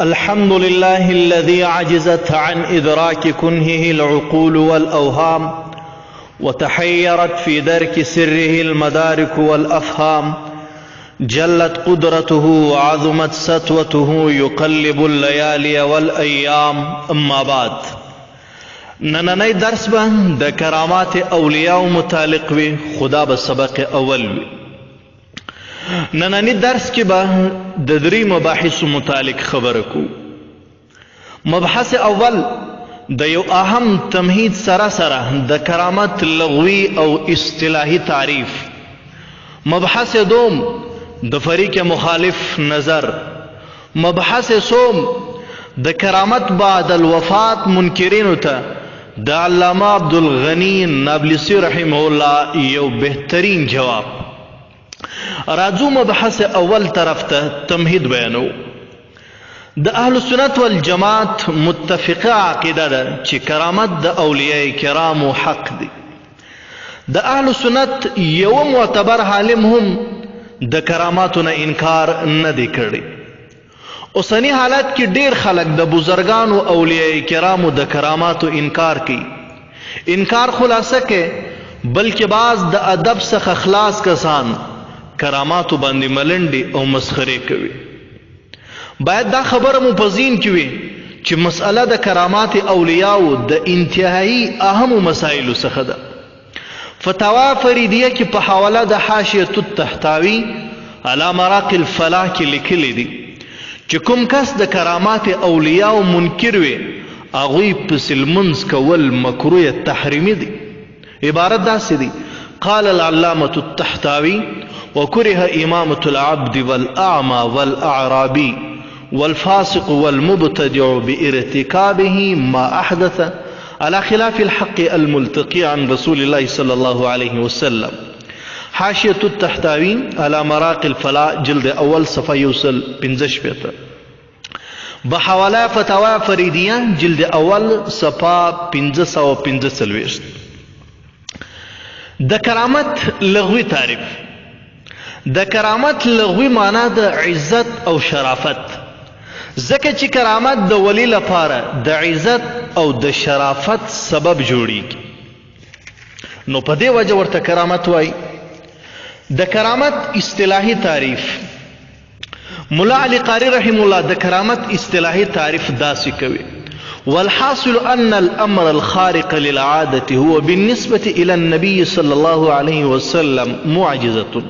الحمد لله الذي عجزت عن إدراك كنهه العقول والأوهام وتحيرت في درك سره المدارك والأفهام. جلت قدرته وعظمت سطوته يقلب الليالي والأيام. أما بعد، نننی درس به د کرامات اولیاء متعلق وی، خدا به سبق اول وی. نننی درس کې به د درې مباحث متعلق خبره کو. مبحث اول د یو اهم تمهید سره د کرامت لغوی او اصطلاحی تعریف. مبحث دوم د فریق مخالف نظر. مبحث سوم د کرامت بعد الوفات منکرینو ته د علامه عبدالغنی نابلسی رحمه الله یو بهترین جواب. راځو مبحث اول طرف ته تمهید بیانو. د اهل سنت والجماعت متفقه عقیده ده چې کرامت د اولیاء کرامو حق دی. د اهل سنت یو معتبر عالم هم د کراماتو نه انکار نه دی کړی. اوسنی حالت کې ډیر خلک د بزرگانو اولیاء کرامو د کراماتو انکار کوي. انکار خلاصه کې بلکې بعض د ادب څخه خلاص کسان کراماتو باندې ملنډي او مسخره کوي. باید دا خبره مو په ذهن کې وي چې مسأله د کرامات اولیاءو د انتهایی اهم مسائلو څخه ده. فتاوا فریدیه کې په حواله د حاشیه التحتاوی علی مراق الفلاح کې لیکلي دي چې کوم کس د کرامات اولیاء منکر وي هغوی پسې لمونځ کول مکروه تحریمي دي. عبارت داسې دي: قال العلامة التحتاوی وكره إمامة العبد والأعمى والأعرابي والفاسق والمبتدع بارتكابه ما أحدث على خلاف الحق الملتقي عن رسول الله صلى الله عليه وسلم. حاشية التحتاوي على مراق الفلاح جلد اول صفحه يوصل 15 بحواله فتاوا فریدیه جلد اول صفحه 545. د کرامت لغوی تعریف. د کرامت لغوی معنا د عزت او شرافت. ځکه چې کرامت د ولی لپاره د عزت او د شرافت سبب جوړیږي، نو په دې وجه ورته کرامت وایي. د کرامت اصطلاحی تعریف. مولا علی قاری رحم الله د کرامت اصطلاحی تعریف داسې کوي: والحاصل ان الامر الخارق للعاده هو بالنسبه الى النبي صلى الله عليه وسلم معجزه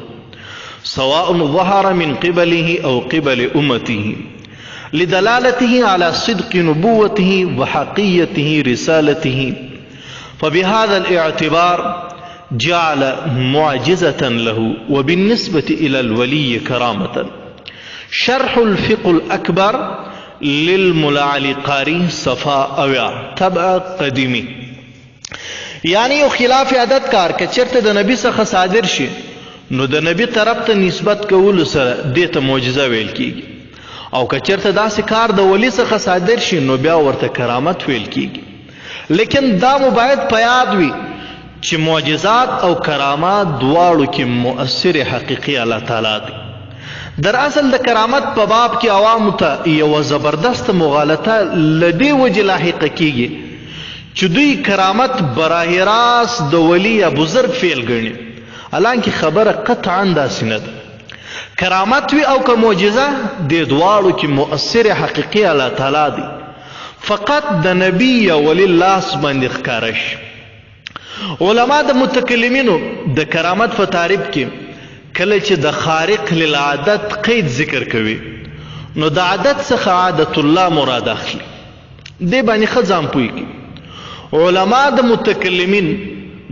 سواء ظهر من قبله او قبل امته لدلالته على صدق نبوته وحقية رسالته، فبهذا الاعتبار جعل معجزة له وبالنسبة إلى الولي كرامة. شرح الفقه الأكبر للملا علی قاری صفحه اویا طبع قدیمی. یعنی یو خلاف عادت کار که چرته د نبی څخه صادر شي نو د نبی طرف ته نسبت کول سره دې ته معجزه ویل کیږي، او که چرته داسې کار د ولی څخه صادر شي نو بیا ورته کرامت ویل کیږي. لیکن دا مو باید په یاد وي چې معجزات او کرامات دواړو کې مؤثر حقیقي الله تعالی دی. در اصل د کرامت په باب کې عوامو ته یو زبردست مغالطه لدې وجه لاحقه کیږي چې دوی کرامت براه راست د ولی یا بزرگ فعل ګڼي، حالانکه خبره قطعا داسې نه ده. کرامت وی او که معجزه د دواړو کې مؤثر حقیقي الله تعالی دی، فقط د نبی یا ولی لاس باندې ښکاره شي. علما د متکلمینو د کرامت په تعریف کې کله چې د خارق للعادت قید ذکر کوي نو د عادت څخه عادت الله مراد اخلي. دې باندې ښه ځان پوهېږي. علما د متکلمین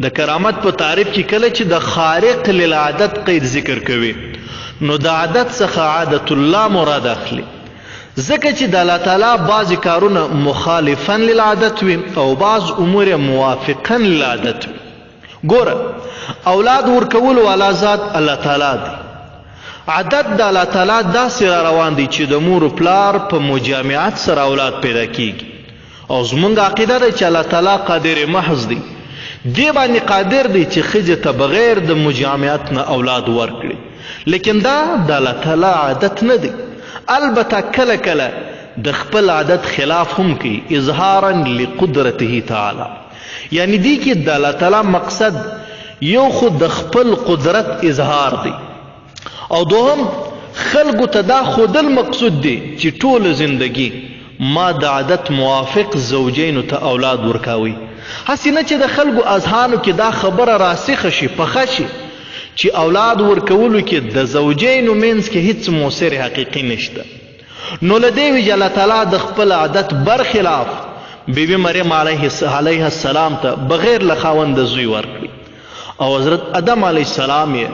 د کرامت په تعریف کې کله چې د خارق للعادت قید ذکر کوي نو د عادت څخه عادت الله مراد اخلي، ځکه چې د الله تعالی بعضې کارونه مخالفا للعادت وي او بعض امور موافقا للعادت وي. ګوره، اولاد ورکول والا ذات الله تعالی دی. عادت د الله تعالی داسې را روان دی چې د مور و پلار په مجامعت سره اولاد پیدا کیږي، او زمونږ عقیده ده چې الله تعالی قادر محض دی. دې باندې قادر دی چې ښځې ته بغیر د مجامعت نه اولاد ورکړي، لیکن دا د الله تعالی عادت نه دی. البته کله کله د خپل عادت خلاف هم کوي اظهارا لقدرته تعالی. یعنی دی کې د الله تعالی مقصد یو خو د خپل قدرت اظهار دی او دوهم خلقو ته دا خودل مقصود دی چې ټول زندگی ما د عادت موافق زوجینو ته اولاد ورکاوي. هسې نه چې د خلقو اذهانو کې دا خبره راسخه شي پخه شي چې اولاد ورکولو کې د زوجینو منځ کې هیڅ مؤثر حقیقي نشته. نو له دې وجې الله تعالی د خپل عادت برخلاف بیبي مریم علیه السلام ته بغیر له خاوند زوی ورکړي او حضرت آدم علیه السلام یې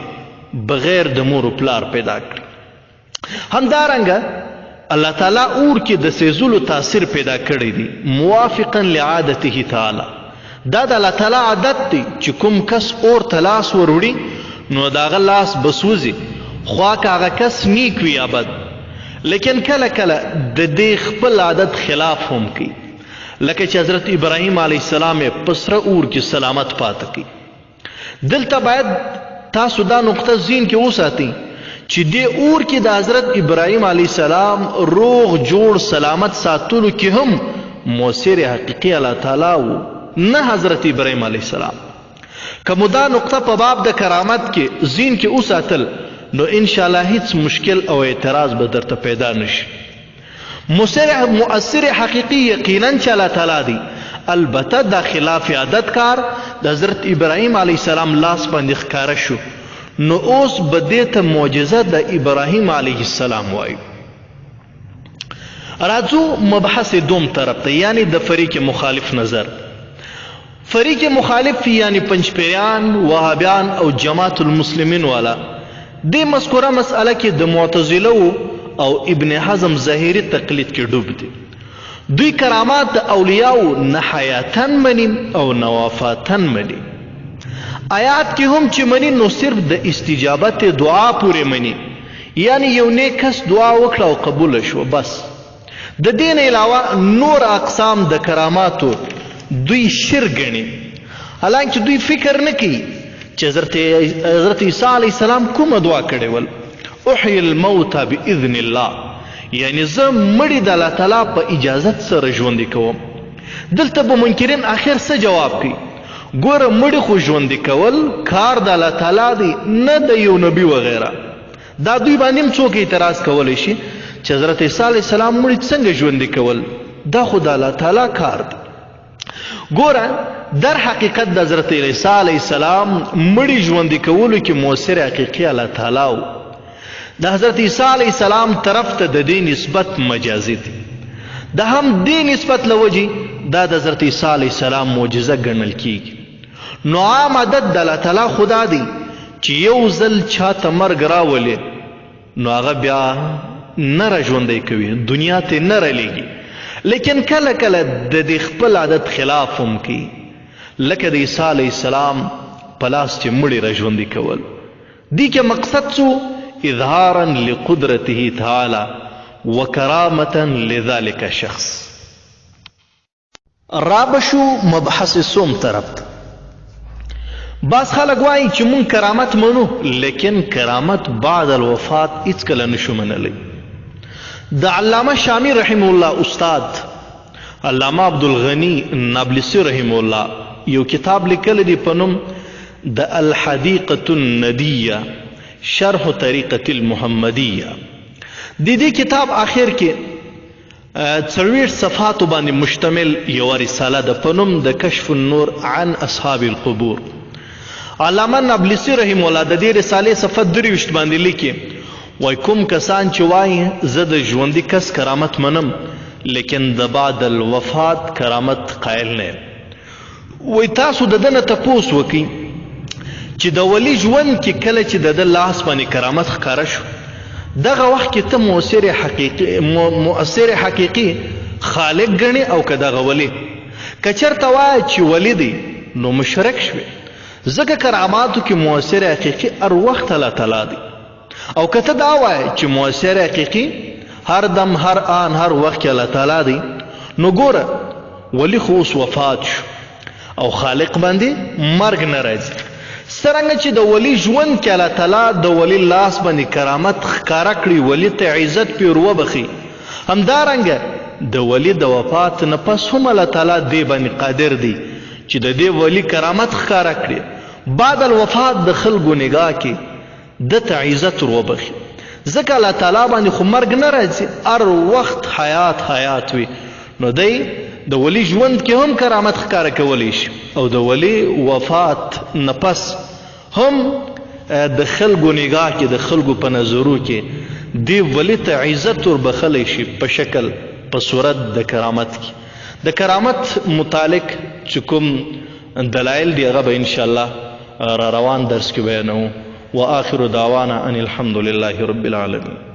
بغیر د مور و پلار پیدا کړي. همدارنګه الله تعالی اور کې د سیزلو تاثیر پیدا کړی دی موافقا لعادته تعالی. دا د الله تعالی عادت دی چې کوم کس اور ته لاس وروړي نو د هغه لاس بسوځي خوا که هغه کس نیک وي یا بد. لیکن کله کله د دې خپل عادت خلاف هم کوي لکه چې حضرت ابراهیم علیه السلام یې په سره اور کې سلامت پاته کړي. دلته باید تاسو دا نقطه ذهن کې وساتئ چې دې اور کې د حضرت ابراهیم علیه السلام روغ جوړ سلامت ساتلو کې هم مؤثر حقیقي الله تعالی و نه حضرت ابراهیم علیه السلام. که مو دا نقطه په باب د کرامت کې ذهن کې وساتل نو انشاءالله هیڅ مشکل او اعتراض به درته پیدا نشي. مؤثر حقیقي یقینا چې الله تعالی دی. البته دا خلاف عادت کار د حضرت ابراهیم علیه السلام لاس باندې ښکاره شو نو اوس به دې ته معجزه د ابراهیم علیه السلام وایو. راځو مبحث دوم طرف ته یعنی د فریق مخالف نظر. فریق مخالف یعنی پنجپیریان وهابیان او جماعت المسلمین والا دې مذکوره مسئله کې د معتزله او ابن حزم ظاهری تقلید کې ډوب دي. دوی کرامات د اولیاء نه حیاتن مني او نوافاتن مني. آیات کې هم چې مني نو صرف د استجابت دعا پورې مني یعنی یو نیک کس دعا وکړه او قبول شو بس. د دین علاوه نور اقسام د کراماتو دوی شرک ګڼي حالانکه دوی فکر نه کوي چې حضرت عیسی علیه السلام کومه دعا کړې ول احیی الموتى باذن الله یعنی زه مړي د الله تعالی په اجازت سره ژوندي کوم. دلته به منکرین آخر څه جواب کوي ګوره مړي خو ژوندي کول کار د الله تعالی دی نه د یو نبی وغیره. دا دوی باندې څوک اعتراض کولی شي چې حضرت عیسی علیه السلام مړي څنګه ژوندي کول دا خو د الله تعالی کار دی. ګوره در حقیقت د حضرت عیسی علیه السلام مړي ژوندي کولو کې مؤثر حقیقي الله تعالی و. د حضرت عیسی علیه السلام طرف ته د دې نسبت مجازي دی. د هم دې نسبت له وجې دا د حضرت عیسی علیه السلام معجزه ګڼل کیږي. نو عام عادت د الله تعالی خدا دی چې یو ځل چاته مرګ راولي نو هغه بیا نه را ژوندی کوي دنیا ته نه رالیږي. لیکن کله کله د دې خپل عادت خلاف هم کوي لکه د عیسی علیه السلام په لاس چې مړي را ژوندي کول. دې کې مقصد څو اظهارا لقدرته تعالی وکرامتا لذلك شخص. رابشو مبحث سوم طرف ته. بعض خلک وایي چې مونږ کرامت منو لیکن کرامت بعد الوفات هیڅکله نشو منلی. د علامه شامی رحمه الله استاد علامه عبدالغنی نابلسی رحمه الله یو کتاب لیکلی دی په نوم د الحدیقة الندیه شرح طریقة المحمدیه. د دې کتاب آخر کې 40 صفحاتو باندې مشتمل یو رساله ده په نوم د کشف النور عن اصحاب القبور. علامه نابلسی رحمه الله د دې رسالې صفحه 23 باندې لیکي وای کوم کسان چې وایي زه د ژوندي کس کرامت منم لیکن د بعد الوفات کرامت قائل نه وای تاسو د دنه تپوس وکي چې د ولی ژوند کې کله چې د لاس باندې کرامت ښکاره شو دغه وخت کې ته مؤثر حقیقي خالق ګڼي او که دغه ولی که چېرته وایه چې ولی دی نو مشرک شوې ځکه کراماتو کې مؤثر حقیقي هر وخت الله تعالی دی. او که ته دا وایه چې مؤثر حقیقي هر دم هر آن هر وخت کې الله تعالی دی نو ګوره ولی خو اوس وفات شو او خالق باندې مرګ نه راځي. څرنګه چې د ولی ژوند کې الله تعالی د ولی لاس باندې کرامت ښکاره کړي ولی ته عزت پې ور وبخي همدارنګه د ولی د وفات نه پس هم الله تعالی دې باندې قادر دی چې د دې ولی کرامت ښکاره کړي، بعد الوفات د خلکو نگاه کې دته عزت وروبخي. ځکه الله تعالی باندې خو مرګ نه راځي، هر وخت حیات وي، نو دی د ولی ژوند کې هم کرامت ښکاره کولی شي او د ولی وفات نه پس هم د خلکو نگاه کې د خلکو په نظرو کې دی ولی ته عزت وربخلی شي په شکل په صورت د کرامت کې. د کرامت متعلق چې کوم دلایل دی هغه به انشاءالله را روان درس کې بیانوو. وآخر دعوانا ان الحمد لله رب العالمين.